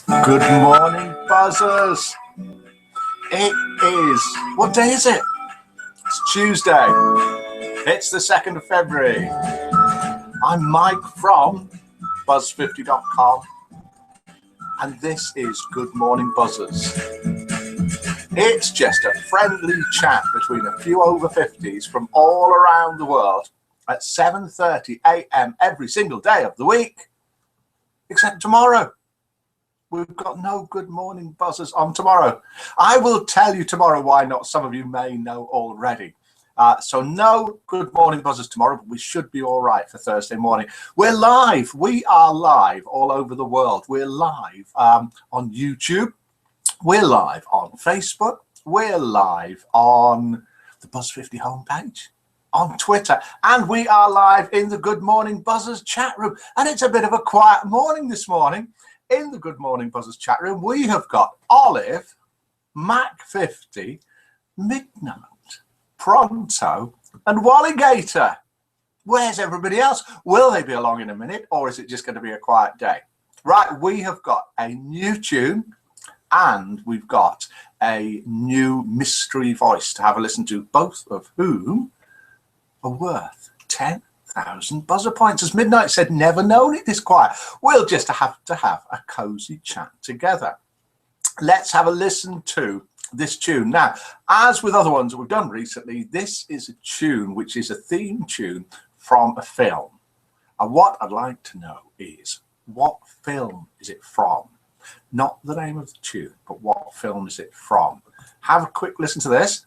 Good morning, buzzers. It is, what day is it? It's Tuesday. It's the 2nd of February. I'm Mike from Buzz50.com, and this is Good Morning Buzzers. It's just a friendly chat between a few over 50s from all around the world at 7:30 a.m. every single day of the week, except tomorrow. We've got no Good Morning Buzzers on tomorrow. I will tell you tomorrow why not. Some of you may know already. So no Good Morning Buzzers tomorrow, but we should be all right for Thursday morning. We're live. We are live all over the world. We're live on YouTube. We're live on Facebook. We're live on the Buzz50 homepage, on Twitter, and we are live in the Good Morning Buzzers chat room. And it's a bit of a quiet morning this morning. In the Good Morning Buzzers chat room, we have got Olive, Mac50, Midnight, Pronto, and Walligator. Where's everybody else? Will they be along in a minute, or is it just going to be a quiet day? Right, we have got a new tune, and we've got a new mystery voice to have a listen to, both of whom are worth 10,000 buzzer points. As Midnight said, never known it this quiet. We'll just have to have a cozy chat together. Let's have a listen to this tune. Now, as with other ones that we've done recently, this is a tune which is a theme tune from a film. And what I'd like to know is, what film is it from? Not the name of the tune, but what film is it from? Have a quick listen to this.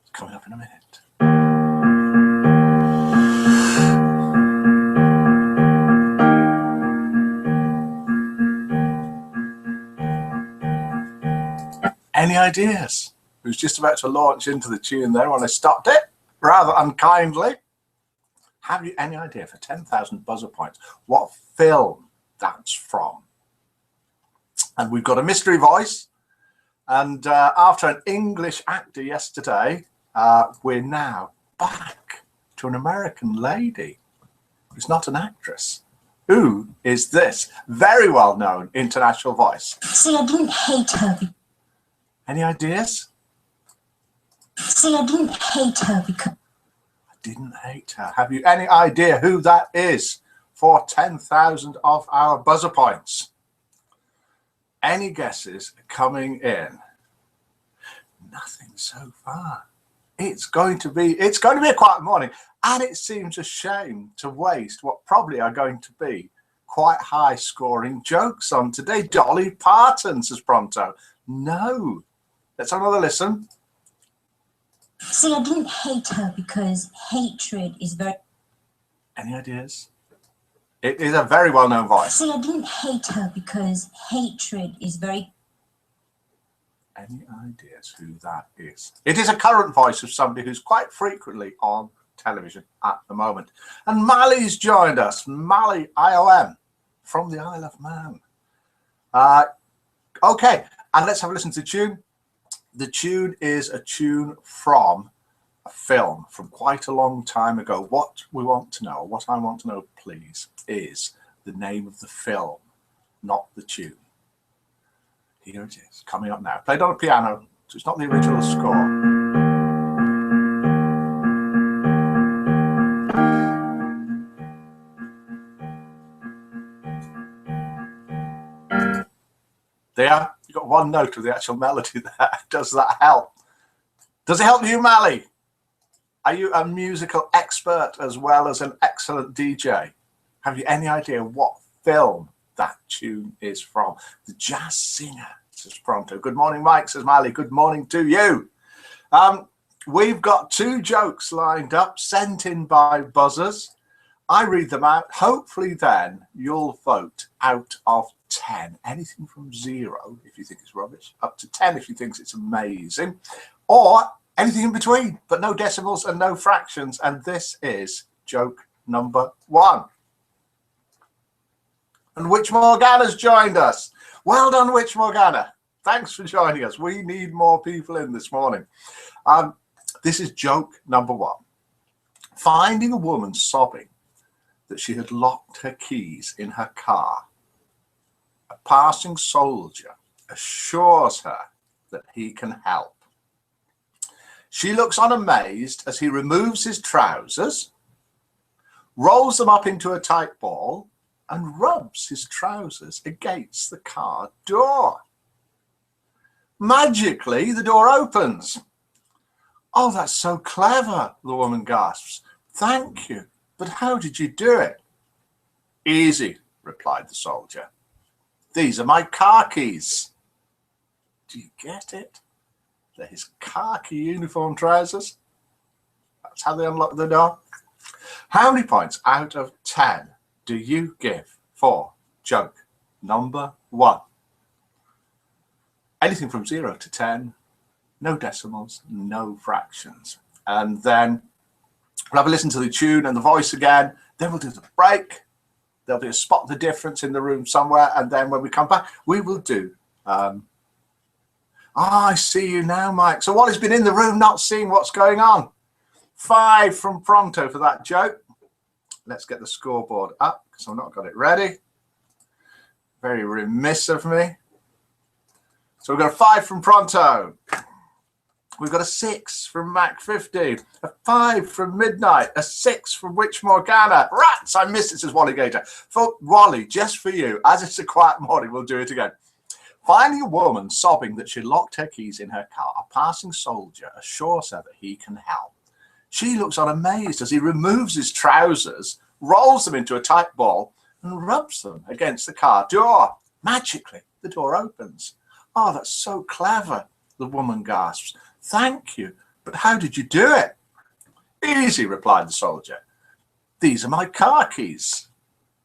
It's coming up in a minute. Any ideas? I was just about to launch into the tune there when I stopped it, rather unkindly. Have you any idea, for 10,000 buzzer points, what film that's from? And we've got a mystery voice. And after an English actor yesterday, we're now back to an American lady who's not an actress. Who is this very well-known international voice? See, I didn't hate her. Any ideas? See, I didn't hate her because... I didn't hate her. Have you any idea who that is for 10,000 of our buzzer points? Any guesses coming in? Nothing so far. It's going to be a quiet morning, and it seems a shame to waste what probably are going to be quite high-scoring jokes on today. Dolly Parton, says Pronto. No. Let's have another listen. See, I didn't hate her because hatred is very... Any ideas? It is a very well-known voice. See, I didn't hate her because hatred is very... Any ideas who that is? It is a current voice of somebody who's quite frequently on television at the moment. And Mally's joined us. Mally IOM from the Isle of Man. Okay, and let's have a listen to the tune. The tune is a tune from a film from quite a long time ago. What we want to know, what I want to know, please, is the name of the film, not the tune. Here it is, coming up now. Played on a piano, so it's not the original score. There, you got one note of the actual melody there. Does that help? Does it help you, Mally? Are you a musical expert as well as an excellent DJ? Have you any idea what film that tune is from? The Jazz Singer, says Pronto. Good morning, Mike, says Mally. Good morning to you. We've got 2 jokes lined up, sent in by buzzers. I read them out. Hopefully then you'll vote out of 10. Anything from 0 if you think it's rubbish, up to 10 if you think it's amazing, or anything in between, but no decimals and no fractions. And this is joke number 1. And Witch Morgana's joined us. Well done, Witch Morgana. Thanks for joining us. We need more people in this morning. This is joke number 1. Finding a woman sobbing that she had locked her keys in her car. passing soldier assures her that he can help. She looks on amazed as he removes his trousers, rolls them up into a tight ball, and rubs his trousers against the car door. Magically, the door opens. "Oh, that's so clever," the woman gasps. "Thank you, but how did you do it?" "Easy," replied the soldier. "These are my car keys." Do you get it? They're his khaki uniform trousers. That's how they unlock the door. How many points out of 10 do you give for joke number 1? Anything from 0 to 10, no decimals, no fractions. And then we'll have a listen to the tune and the voice again. Then we'll do the break. There'll be a spot the difference in the room somewhere. And then when we come back, we will do... I see you now, Mike. So Wally's been in the room not seeing what's going on. 5 from Pronto for that joke. Let's get the scoreboard up because I've not got it ready. Very remiss of me. So we've got a 5 from Pronto. We've got a 6 from Mac50, a 5 from Midnight, a 6 from Witch Morgana. Rats, I missed it, says Wally Gator. For Wally, just for you, as it's a quiet morning, we'll do it again. Finding a woman sobbing that she locked her keys in her car, a passing soldier assures her that he can help. She looks on amazed as he removes his trousers, rolls them into a tight ball, and rubs them against the car door. Magically, the door opens. "Oh, that's so clever," the woman gasps. "Thank you, but how did you do it?" "Easy," replied the soldier. "These are my car keys."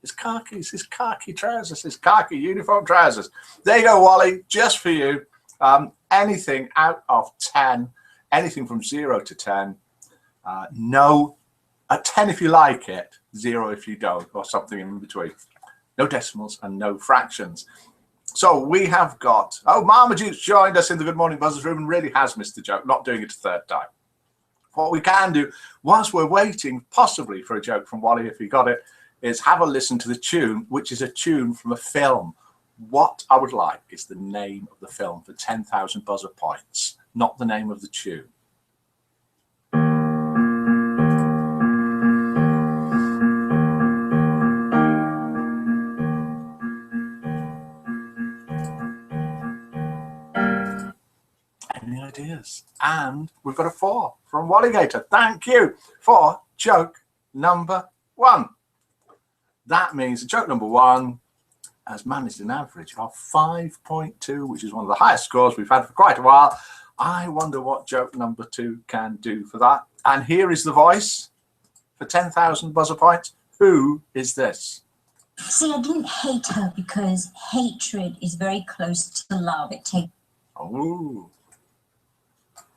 His car keys, his khaki trousers, his khaki uniform trousers. There you go, Wally, just for you. Anything out of 10, anything from 0 to 10. No, a 10 if you like it, 0 if you don't, or something in between. No decimals and no fractions. So we have got, Marmaduke's joined us in the Good Morning Buzzers room and really has missed the joke, not doing it a third time. What we can do, whilst we're waiting possibly for a joke from Wally if he got it, is have a listen to the tune, which is a tune from a film. What I would like is the name of the film for 10,000 buzzer points, not the name of the tune. Any ideas? And we've got a 4 from Wally Gator. Thank you for joke number 1. That means joke number 1 has managed an average of 5.2, which is one of the highest scores we've had for quite a while. I wonder what joke number 2 can do for that. And here is the voice for 10,000 buzzer points. Who is this? See, I didn't hate her because hatred is very close to love. It takes... Oh,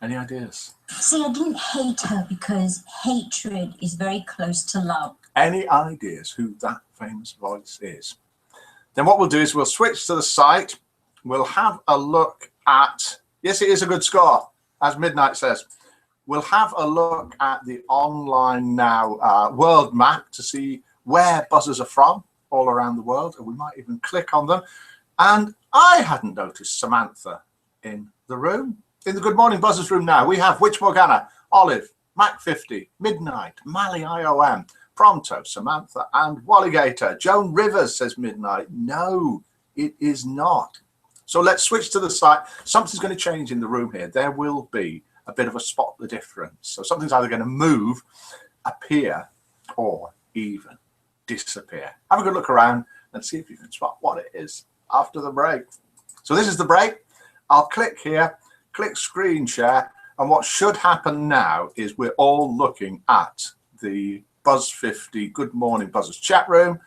any ideas? See, I didn't hate her because hatred is very close to love. Any ideas who that famous voice is? Then what we'll do is we'll switch to the site. We'll have a look at, yes, it is a good score, as Midnight says. We'll have a look at the online now world map to see where buzzers are from all around the world, and we might even click on them. And I hadn't noticed Samantha in the room. In the Good Morning Buzzers room now, we have Witch Morgana, Olive, Mac50, Midnight, Mally IOM, Pronto, Samantha, and Wally Gator. Joan Rivers, says Midnight. No, it is not. So let's switch to the site. Something's going to change in the room here. There will be a bit of a spot the difference. So something's either going to move, appear, or even disappear. Have a good look around and see if you can spot what it is after the break. So this is the break. I'll click here, click screen share, and what should happen now is we're all looking at the Buzz50 Good Morning Buzzers chat room.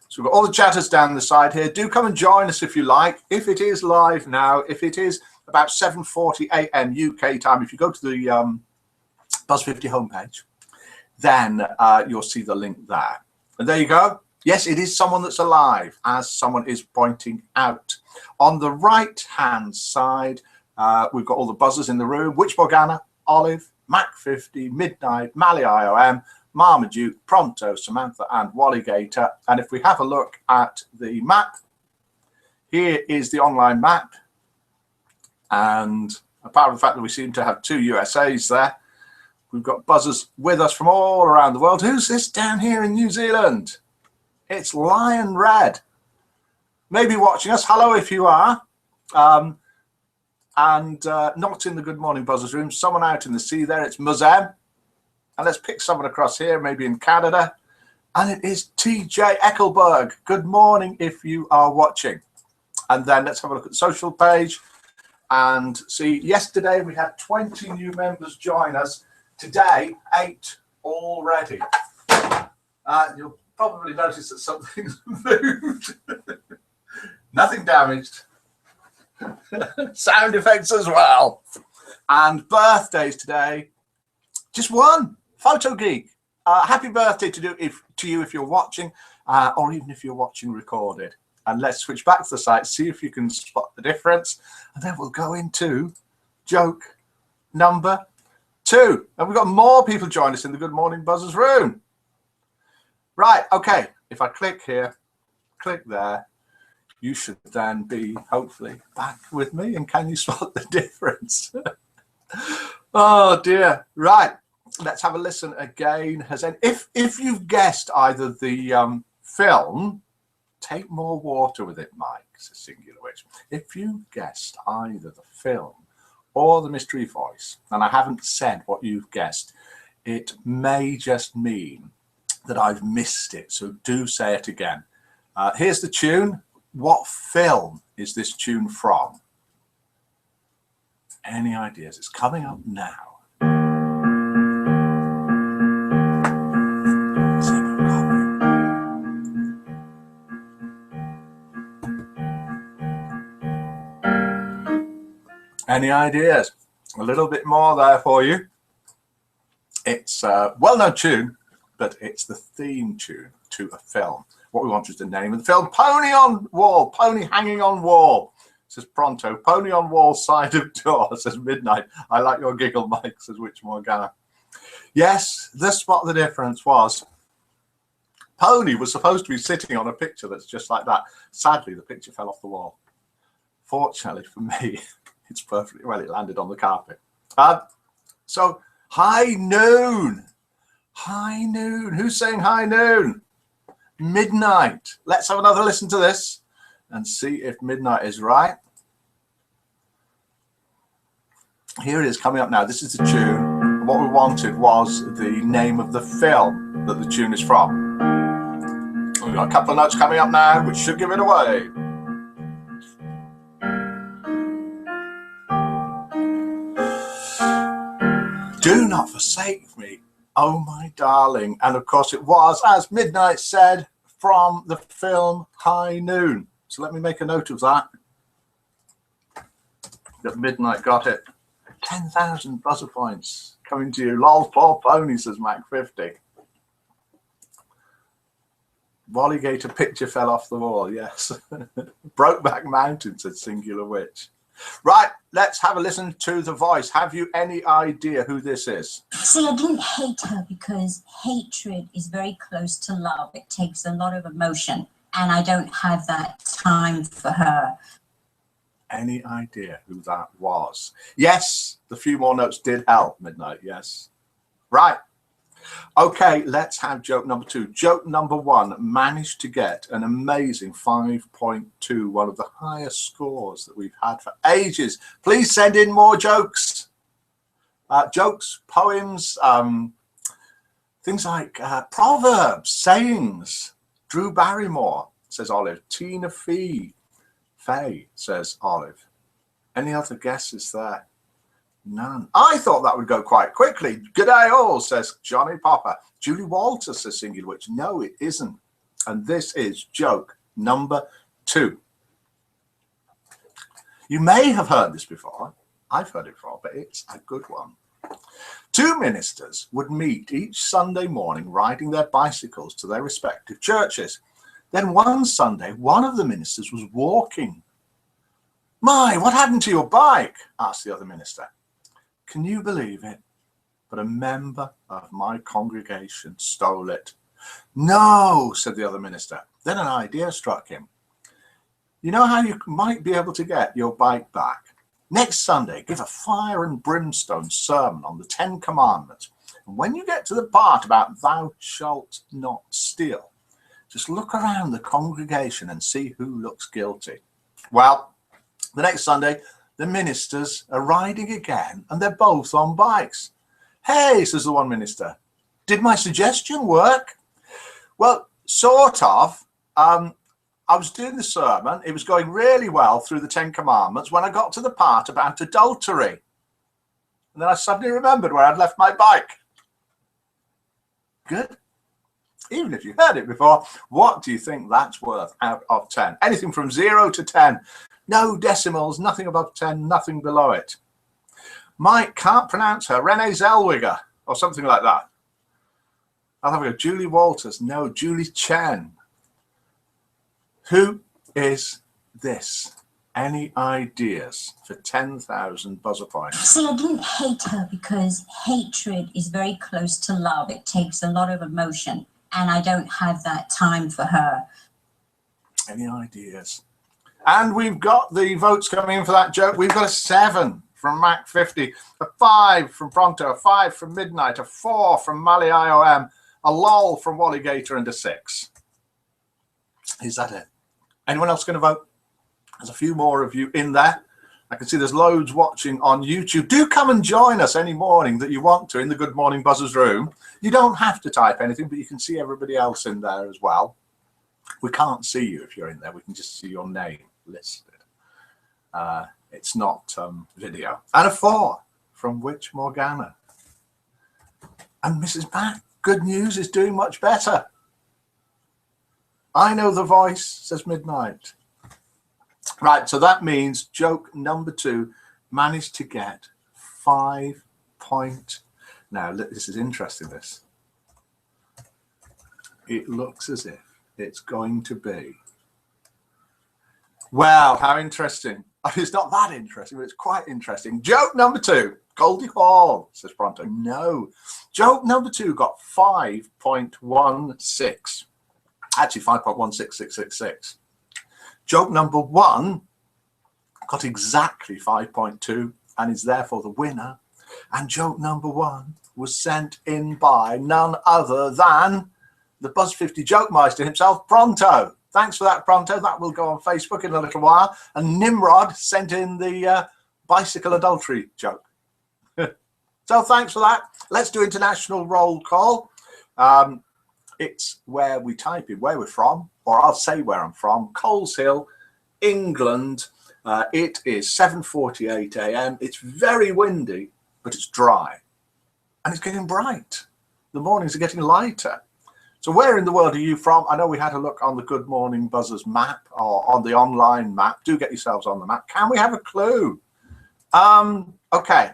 So we've got all the chatters down the side here. Do come and join us if you like. If it is live now, if it is about 7:40 a.m. UK time, if you go to the Buzz50 homepage, then you'll see the link there. And there you go. Yes, it is someone that's alive, as someone is pointing out. On the right-hand side, we've got all the buzzers in the room. Witch Morgana, Olive, Mac50, Midnight, Mally IOM, Marmaduke, Pronto, Samantha, and Wally Gator. And if we have a look at the map, Here is the online map. And apart from the fact that we seem to have 2 USAs there, we've got buzzers with us from all around the world. Who's this down here in New Zealand? It's Lion Red. Maybe watching us. Hello if you are. And not in the Good Morning Buzzers room. Someone out in the sea there. It's Muzem. And let's pick someone across here, maybe in Canada. And it is TJ Eckelberg. Good morning if you are watching. And then let's have a look at the social page and see. Yesterday we had 20 new members join us. Today, 8 already. You'll probably notice that something's moved. Nothing damaged. Sound effects as well. And birthdays today. Just one. Photo Geek. Happy birthday to you if you're watching, or even if you're watching recorded. And let's switch back to the site, see if you can spot the difference. And then we'll go into joke number 2. And we've got more people join us in the Good Morning Buzzers room. Right, okay. If I click here, click there, you should then be hopefully back with me. And can you spot the difference? Oh dear. Right. Let's have a listen again. If you've guessed either the film, take more water with it, Mike, says Singular Witch. If you've guessed either the film or the mystery voice, and I haven't said what you've guessed, it may just mean that I've missed it. So do say it again. Here's the tune. What film is this tune from? Any ideas? It's coming up now. Any ideas? A little bit more there for you. It's a well-known tune, but it's the theme tune to a film. What we want is the name of the film. Pony on Wall. Pony hanging on wall, says Pronto. Pony on wall, side of door, says Midnight. I like your giggle, Mike, says Witch Morgana. Yes, this what the difference was. Pony was supposed to be sitting on a picture that's just like that. Sadly, the picture fell off the wall. Fortunately for me, it's perfectly well. It landed on the carpet. So, high noon. High noon. Who's saying high noon? Midnight. Let's have another listen to this and see if Midnight is right. Here it is coming up now. This is the tune. What we wanted was the name of the film that the tune is from. We've got a couple of notes coming up now, which should give it away. Do not forsake me, oh my darling. And of course it was, as Midnight said, from the film High Noon. So let me make a note of that. That Midnight got it. 10,000 buzzer points coming to you. Lol, poor pony, says Mac50. Wallygator picture fell off the wall, yes. Brokeback Mountain, said Singular Witch. Right, let's have a listen to the voice. Have you any idea who this is? See, I didn't hate her because hatred is very close to love. It takes a lot of emotion, and I don't have that time for her. Any idea who that was? Yes, the few more notes did help, Midnight, yes. Right. Okay, let's have joke number 2. Joke number 1 managed to get an amazing 5.2, one of the highest scores that we've had for ages. Please send in more jokes. Jokes, poems, things like proverbs, sayings. Drew Barrymore, says Olive. Tina Fey, says Olive. Any other guesses there? None. I thought that would go quite quickly. Good day all, says Johnny Popper. Julie Walters, says Singular Witch. No, it isn't. And this is joke number 2. You may have heard this before. I've heard it before, but it's a good one. 2 ministers would meet each Sunday morning riding their bicycles to their respective churches. Then one Sunday, one of the ministers was walking. My, what happened to your bike? Asked the other minister. Can you believe it? But a member of my congregation stole it. No, said the other minister. Then an idea struck him. You know how you might be able to get your bike back? Next Sunday, give a fire and brimstone sermon on the 10 Commandments. And when you get to the part about thou shalt not steal, just look around the congregation and see who looks guilty. Well, the next Sunday, the ministers are riding again, and they're both on bikes. Hey, says the one minister, did my suggestion work? Well, sort of. I was doing the sermon. It was going really well through the 10 Commandments when I got to the part about adultery. And then I suddenly remembered where I'd left my bike. Good. Even if you heard it before, what do you think that's worth out of 10? Anything from 0 to 10. No decimals, nothing above 10, nothing below it. Mike can't pronounce her. Renee Zellweger or something like that. I'll have a go. Julie Walters. No, Julie Chen. Who is this? Any ideas for 10,000 buzzer points? See, I didn't hate her because hatred is very close to love. It takes a lot of emotion, and I don't have that time for her. Any ideas? And we've got the votes coming in for that joke. We've got a 7 from Mac50, a 5 from Pronto, a 5 from Midnight, a 4 from Mali IOM, a lol from Walligator, and a 6. Is that it? Anyone else going to vote? There's a few more of you in there. I can see there's loads watching on YouTube. Do come and join us any morning that you want to in the Good Morning Buzzers room. You don't have to type anything, but you can see everybody else in there as well. We can't see you if you're in there. We can just see your name listed. It's not video. And a 4 from Witch Morgana. And Mrs. Mac, good news, is doing much better. I know the voice, says Midnight. Right, so that means joke number 2 managed to get 5 points. Now, this is interesting, this. It looks as if it's going to be. Wow, how interesting. It's not that interesting, but it's quite interesting. Joke number 2, Goldie Hall, says Pronto. No. Joke number 2 got 5.16. Actually, 5.16666. Joke number 1 got exactly 5.2 and is therefore the winner. And joke number 1 was sent in by none other than the Buzz50 Joke Meister himself, Pronto. Thanks for that, Pronto. That will go on Facebook in a little while. And Nimrod sent in the bicycle adultery joke. So thanks for that. Let's do international roll call. It's where we type in where we're from, or I'll say where I'm from. Coleshill, England. It is 7:48 a.m. It's very windy, but it's dry. And it's getting bright. The mornings are getting lighter. So where in the world are you from? I know we had a look on the Good Morning Buzzers map, or on the online map. Do get yourselves on the map. Can we have a clue? Okay.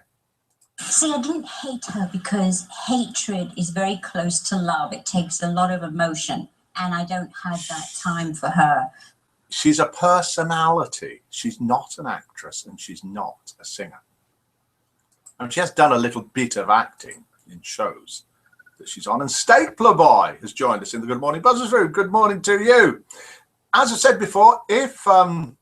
See, I didn't hate her because hatred is very close to love. It takes a lot of emotion, and I don't have that time for her. She's a personality. She's not an actress, and she's not a singer. I mean, she has done a little bit of acting in shows that she's on. And Stapler Boy has joined us in the Good Morning Buzzers room. Good morning to you. As I said before, if I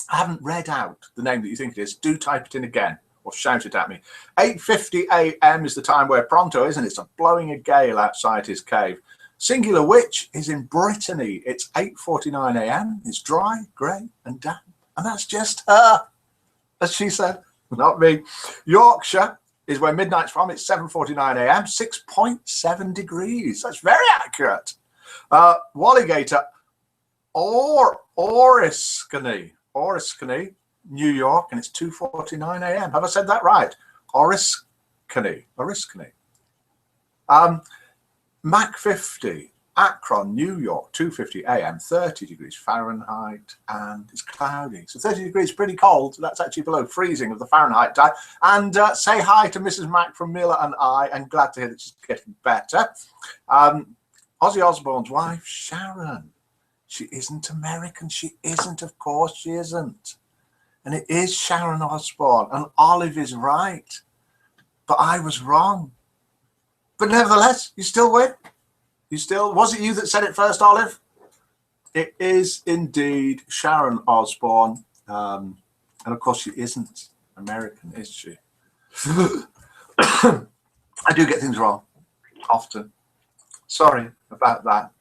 haven't read out the name that you think it is, do type it in again or shout it at me. 8:50 a.m. is the time where Pronto is, and it's blowing a gale outside his cave. Singular Witch is in Brittany. It's 8:49 a.m. It's dry, grey and damp. And that's just her, as she said, not me. Yorkshire is where Midnight's from. It's 7:49 a.m. 6.7 degrees. That's very accurate. Walligator, Oriskany, New York, and it's 2:49 a.m. Have I said that right? Oriskany. Mac50, Akron, New York, 2:50 a.m., 30 degrees Fahrenheit, and it's cloudy. So 30 degrees, pretty cold. That's actually below freezing of the Fahrenheit type. And say hi to Mrs. Mac from Miller and I, and glad to hear that she's getting better. Ozzy Osbourne's wife, Sharon. She isn't American. She isn't, of course, she isn't. And it is Sharon Osbourne, and Olive is right. But I was wrong. But nevertheless, you still win. You still, was it you that said it first, Olive? It is indeed Sharon Osbourne. And of course, she isn't American, is she? I do get things wrong often. Sorry about that.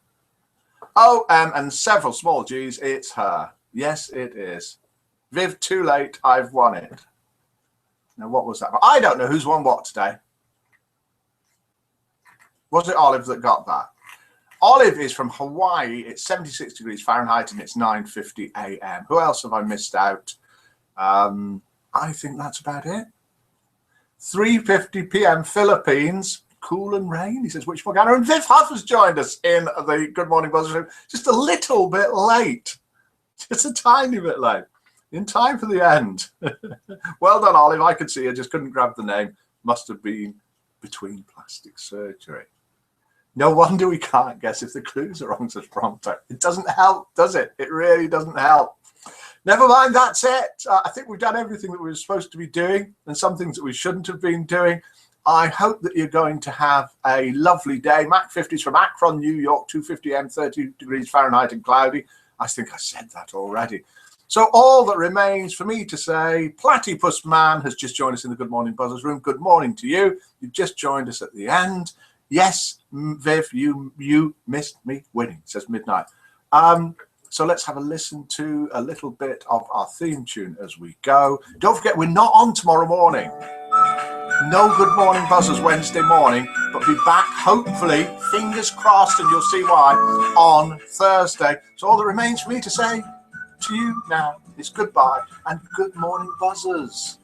Oh, and several small G's. It's her. Yes, it is. Viv, too late. I've won it. Now, what was that? I don't know who's won what today. Was it Olive that got that? Olive is from Hawaii. It's 76 degrees Fahrenheit and it's 9:50 a.m. Who else have I missed out? I think that's about it. 3:50 p.m. Philippines. Cool and rain. He says, which Morgana? And Viv Huff has joined us in the Good Morning Buzzers room. Just a little bit late. Just a tiny bit late. In time for the end. Well done, Olive. I could see. I just couldn't grab the name. Must have been between plastic surgery. No wonder we can't guess if the clues are wrong, says Prompto. It doesn't help, does it? It really doesn't help. Never mind, that's it. I think we've done everything that we were supposed to be doing and some things that we shouldn't have been doing. I hope that you're going to have a lovely day. Mac 50s from Akron, New York, 2:50 a.m., 30 degrees Fahrenheit and cloudy. I think I said that already. So all that remains for me to say, Platypus Man has just joined us in the Good Morning Buzzers room. Good morning to you. You've just joined us at the end. Yes, Viv, you missed me winning, says Midnight. So let's have a listen to a little bit of our theme tune as we go. Don't forget, we're not on tomorrow morning. No Good Morning Buzzers Wednesday morning, but be back, hopefully, fingers crossed, and you'll see why, on Thursday. So all that remains for me to say to you now is goodbye and Good Morning Buzzers.